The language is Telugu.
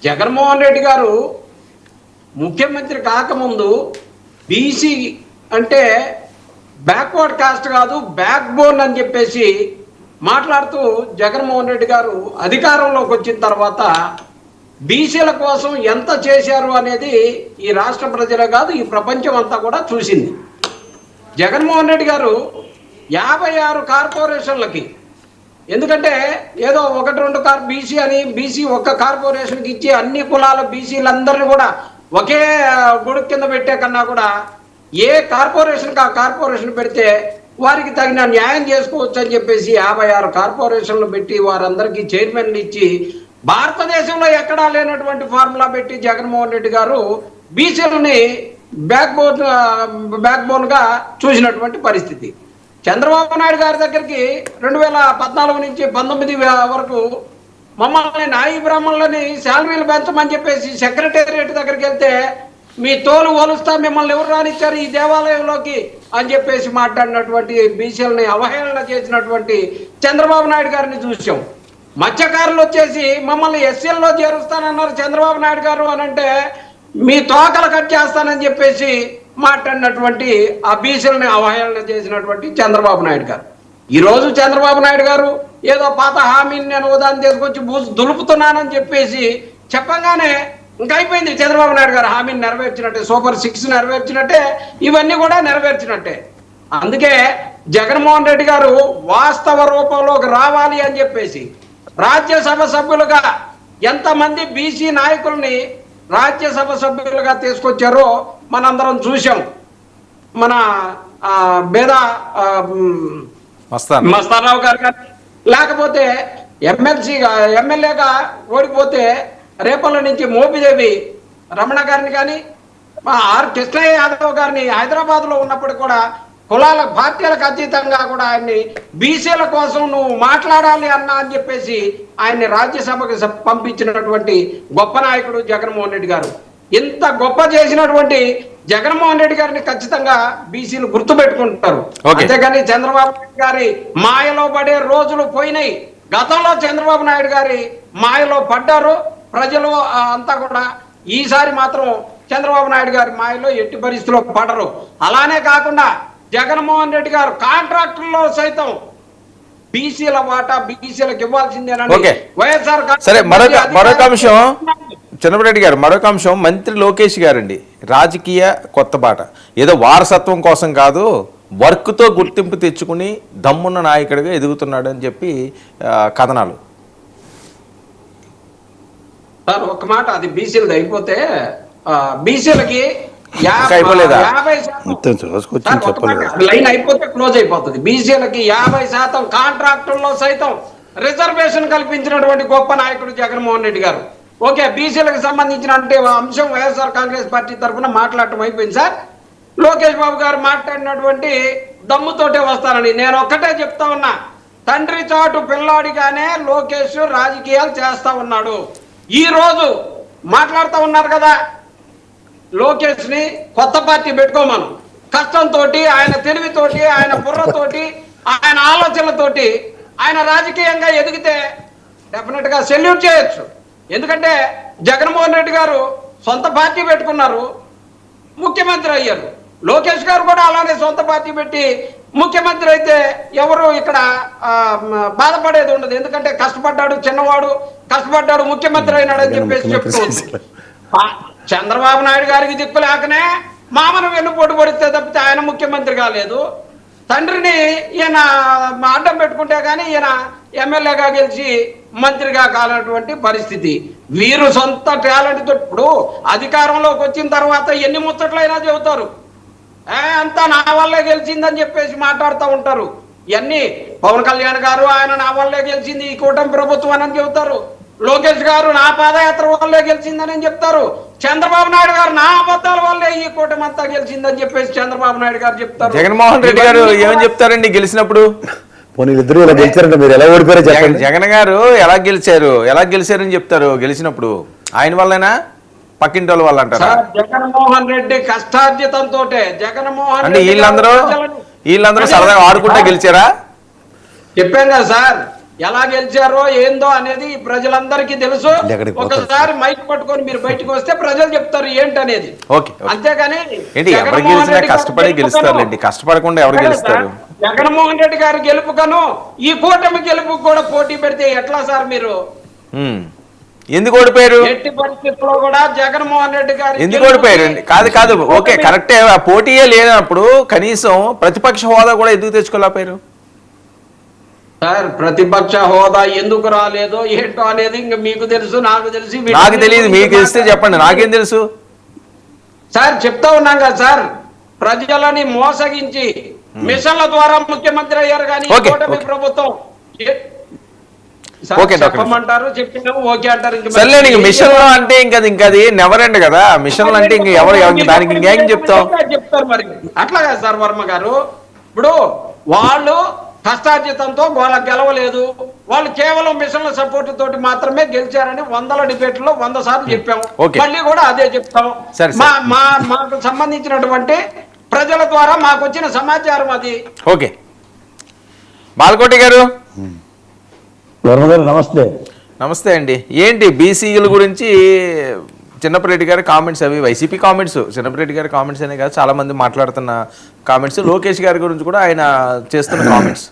జగన్మోహన్ రెడ్డి గారు ముఖ్యమంత్రి కాకముందు బీసీ అంటే బ్యాక్వర్డ్ కాస్ట్ కాదు, బ్యాక్ బోన్ అని చెప్పేసి మాట్లాడుతూ జగన్మోహన్ రెడ్డి గారు అధికారంలోకి వచ్చిన తర్వాత బీసీల కోసం ఎంత చేశారు అనేది ఈ రాష్ట్ర ప్రజలే కాదు, ఈ ప్రపంచం అంతా కూడా చూసింది. జగన్మోహన్ రెడ్డి గారు 56 కార్పొరేషన్లకి, ఎందుకంటే ఏదో 1-2 బీసీ అని బీసీ ఒక్క కార్పొరేషన్కి ఇచ్చి అన్ని కులాల బీసీలందరినీ కూడా ఒకే గొడుగు కింద పెట్టే కన్నా కూడా ఏ కార్పొరేషన్కి ఆ కార్పొరేషన్ పెడితే వారికి తగిన న్యాయం చేసుకోవచ్చు అని చెప్పేసి 56 కార్పొరేషన్లు పెట్టి వారందరికీ చైర్మన్లు ఇచ్చి భారతదేశంలో ఎక్కడా లేనటువంటి ఫార్ములా పెట్టి జగన్మోహన్ రెడ్డి గారు బీసీలని బ్యాక్ బోన్ గా చూసినటువంటి పరిస్థితి. చంద్రబాబు నాయుడు గారి దగ్గరికి 2014 నుంచి 19 వరకు మమ్మల్ని నాయి బ్రాహ్మణులని శాలరీలు పెంచమని చెప్పేసి సెక్రటేరియట్ దగ్గరికి వెళ్తే మీ తోలు ఒలుస్తా, మిమ్మల్ని ఎవరు రానిచ్చారు ఈ దేవాలయంలోకి అని చెప్పేసి మాట్లాడినటువంటి బీసీలని అవహేళన చేసినటువంటి చంద్రబాబు నాయుడు గారిని చూసాం. మత్స్యకారులు వచ్చేసి మమ్మల్ని ఎస్సీల్లో చేరుస్తానన్నారు చంద్రబాబు నాయుడు గారు అని అంటే మీ తోకలు కట్ చేస్తానని చెప్పేసి మాట్లాడినటువంటి ఆ బీసీలని అవహేళన చేసినటువంటి చంద్రబాబు నాయుడు గారు. ఈరోజు చంద్రబాబు నాయుడు గారు ఏదో పాత హామీని నేను ఉదాహరణ తీసుకొచ్చి దులుపుతున్నానని చెప్పేసి చెప్పగానే ఇంకా అయిపోయింది. చంద్రబాబు నాయుడు గారు హామీని నెరవేర్చినట్టే, సూపర్ 6 నెరవేర్చినట్టే, ఇవన్నీ కూడా నెరవేర్చినట్టే. అందుకే జగన్మోహన్ రెడ్డి గారు వాస్తవ రూపంలోకి రావాలి అని చెప్పేసి రాజ్యసభ సభ్యులుగా ఎంతమంది బీసీ నాయకుల్ని రాజ్యసభ సభ్యులుగా తీసుకొచ్చారో మనందరం చూసాం. మన బేదా మస్తారావు గారు కానీ, లేకపోతే ఎమ్మెల్యేగా ఓడిపోతే రేపల్ల నుంచి మోపిదేవి రమణ గారిని కానీ, ఆర్ కృష్ణయ్య యాదవ్ గారిని హైదరాబాద్ లో ఉన్నప్పుడు కూడా కులాల పార్టీలకు అతీతంగా కూడా ఆయన్ని బీసీల కోసం నువ్వు మాట్లాడాలి అన్నా అని చెప్పేసి ఆయన్ని రాజ్యసభకు పంపించినటువంటి గొప్ప నాయకుడు జగన్మోహన్ రెడ్డి గారు. ఇంత గొప్ప చేసినటువంటి జగన్మోహన్ రెడ్డి గారిని ఖచ్చితంగా బీసీలు గుర్తుపెట్టుకుంటారు. అంతేగాని చంద్రబాబు నాయుడు గారి మాయలో పడే రోజులు పోయినాయి. గతంలో చంద్రబాబు నాయుడు గారి మాయలో పడ్డారు ప్రజలు అంతా కూడా. ఈసారి మాత్రం చంద్రబాబు నాయుడు గారి మాయలో ఎట్టి పరిస్థితుల్లో పడరు. అలానే కాకుండా జగన్మోహన్ రెడ్డి గారు కాంట్రాక్టుల్లో సైతం బీసీల వాటా బీసీలకు ఇవ్వాల్సిందేనండి. వైఎస్ఆర్ సరే, మరొక అంశం చంద్రబాబు గారు, మరొక అంశం మంత్రి లోకేష్ గారండి. రాజకీయ కొత్త బాట, ఏదో వారసత్వం కోసం కాదు, వర్క్తో గుర్తింపు తెచ్చుకుని దమ్మున్న నాయకుడిగా ఎదుగుతున్నాడు అని చెప్పి కథనాలు. సార్ ఒక మాట, అది బీసీలది అయిపోతే బీసీలకి లైన్ అయిపోతే క్లోజ్ అయిపోతుంది. బీసీలకి 50% కాంట్రాక్టుల్లో సైతం రిజర్వేషన్ కల్పించినటువంటి గొప్ప నాయకుడు జగన్మోహన్ రెడ్డి గారు. ఓకే, బీసీలకు సంబంధించిన అంశం వైఎస్ఆర్ కాంగ్రెస్ పార్టీ తరఫున మాట్లాడటం అయిపోయింది సార్. లోకేష్ బాబు గారు మాట్లాడినటువంటి దమ్ముతోటే వస్తానని నేను ఒక్కటే చెప్తా ఉన్నా, తండ్రి చాటు పిల్లాడిగానే లోకేష్ రాజకీయాలు చేస్తా ఉన్నాడు. ఈ రోజు మాట్లాడుతూ ఉన్నారు కదా, లోకేష్ ని కొత్త పార్టీ పెట్టుకోమను. కష్టంతో, ఆయన తెలివితోటి, ఆయన బుర్రతోటి, ఆయన ఆలోచనలతోటి ఆయన రాజకీయంగా ఎదిగితే డెఫినెట్ గా సెల్యూట్ చేయొచ్చు. ఎందుకంటే జగన్మోహన్ రెడ్డి గారు సొంత పార్టీ పెట్టుకున్నారు, ముఖ్యమంత్రి అయ్యారు. లోకేష్ గారు కూడా అలానే సొంత పార్టీ పెట్టి ముఖ్యమంత్రి అయితే ఎవరు ఇక్కడ బాధపడేది ఉండదు. ఎందుకంటే కష్టపడ్డాడు, చిన్నవాడు కష్టపడ్డాడు, ముఖ్యమంత్రి అయినాడు అని చెప్పేసి చెప్తుంది. చంద్రబాబు నాయుడు గారికి దిక్కు లేకనే మామను వెన్నుపోటు పడితే తప్పితే ఆయన ముఖ్యమంత్రి కాలేదు. తండ్రిని ఈయన అడ్డం పెట్టుకుంటే కానీ ఈయన ఎమ్మెల్యేగా గెలిచి మంత్రిగా కానటువంటి పరిస్థితి. వీరు సొంత టాలెంట్ తో ఇప్పుడు అధికారంలోకి వచ్చిన తర్వాత ఎన్ని ముచ్చట్లైనా చెబుతారు, అంతా నా వల్లే గెలిచిందని చెప్పేసి మాట్లాడుతూ ఉంటారు. ఇవన్నీ పవన్ కళ్యాణ్ గారు ఆయన నా వల్లే గెలిచింది ఈ కూటమి ప్రభుత్వం అని చెబుతారు. లోకేష్ గారు నా పాదయాత్ర వల్లే గెలిచిందని చెప్తారు. చంద్రబాబు నాయుడు గారు నా అబద్ధాల వల్లే ఈ కూటమి అంతా గెలిచిందని చెప్పేసి చంద్రబాబు నాయుడు గారు చెప్తారు. జగన్మోహన్ రెడ్డి గారు ఏమని చెప్తారండి గెలిచినప్పుడు? జగన్ గారు ఎలా గెలిచారని చెప్తారు గెలిచినప్పుడు? ఆయన వల్లేనా, పక్కింటి వాళ్ళ వల్ల అంటారా? జగన్మోహన్ రెడ్డి కష్టార్జితంతో జగన్మోహన్ అంటే వీళ్ళందరూ సరదాగా ఆడుకుంటా గెలిచారా? చెప్పాను కదా సార్, ఎలా గెలిచారో ఏందో అనేది ప్రజలందరికీ తెలుసు. ఎక్కడికి పోతారు? ఒకసారి మైక్ పట్టుకొని మీరు బయటకు వస్తే ప్రజలు చెప్తారు ఏంటనేది. Okay okay. అంతేగాని ఏంటి ఎవరు జగన్మోహన్ గెలిచినా రెడ్డి గారు కష్టపడి గెలుస్తారులేండి, కష్టపడకుండా ఎవరు గెలుస్తారు? జగన్మోహన్ రెడ్డి గారు గెలుపుకను ఈ కూటమి గెలుపు కూడా పోటీ పెడితే ఎట్లా సార్ మీరు? ఎందుకు ఓడిపోయారు? ఎట్టి పరిస్థితుల్లో కూడా జగన్మోహన్ రెడ్డి గారు ఎందుకు ఓడిపోయారు? కాదు కాదు, ఓకే కరెక్టే, ఆ పోటీయే లేనప్పుడు కనీసం ప్రతిపక్ష హోదా కూడా ఎందుకు తెచ్చుకోలేకపోయారు? సార్ ప్రతిపక్ష హోదా ఎందుకు రాలేదో ఏంటో అనేది ఇంకా మీకు తెలుసు, నాకు తెలుసు. నాకు తెలియదు, మీకు తెలిస్తే చెప్పండి, నాకేం తెలుసు? సార్ చెప్తా ఉన్నాం కదా సార్, ప్రజలని మోసగించి మిషన్ల ద్వారా ముఖ్యమంత్రి అయ్యారు కానీ ఓకే, కూటమి ఓకే. ప్రభుత్వం సార్ ఓకే, డాక్టర్. చెప్పమంటారు, చెప్పినాము ఓకే అంటారు. ఇంకా సర్లే, నీకు మిషన్ లో అంటే ఇంకా అది నెవర్ ఎండ్ కదా, మిషన్లు అంటే ఇంకా ఎవరు దానికి ఇంకేం చెప్తాం? చెప్తారు మరి. అట్లా కాదు సార్ వర్మ గారు, ఇప్పుడు వాళ్ళు కష్టార్జితంతో వాళ్ళ గెలవలేదు, వాళ్ళు కేవలం మిషన్ల సపోర్ట్ తోటి మాత్రమే గెలిచారని 100 డిబేట్లో 100 సార్లు చెప్పాము. ఓకే. మళ్ళీ కూడా అదే చెప్తాం. సరే, సరే. మాకు సంబంధించినటువంటి ప్రజల ద్వారా మాకు వచ్చిన సమాచారం అది. ఓకే, బాలకోటి గారు వర్మ గారు నమస్తే. నమస్తే అండి. ఏంటి బీసీల గురించి చిన్నపరెడ్డి గారి కామెంట్స్, అవి వైసీపీ కామెంట్స్, చిన్నపరెడ్డి గారి కామెంట్స్ అనే కాదు, చాలా మంది మాట్లాడుతున్న కామెంట్స్, లోకేష్ గారి గురించి కూడా ఆయన చేస్తున్న కామెంట్స్.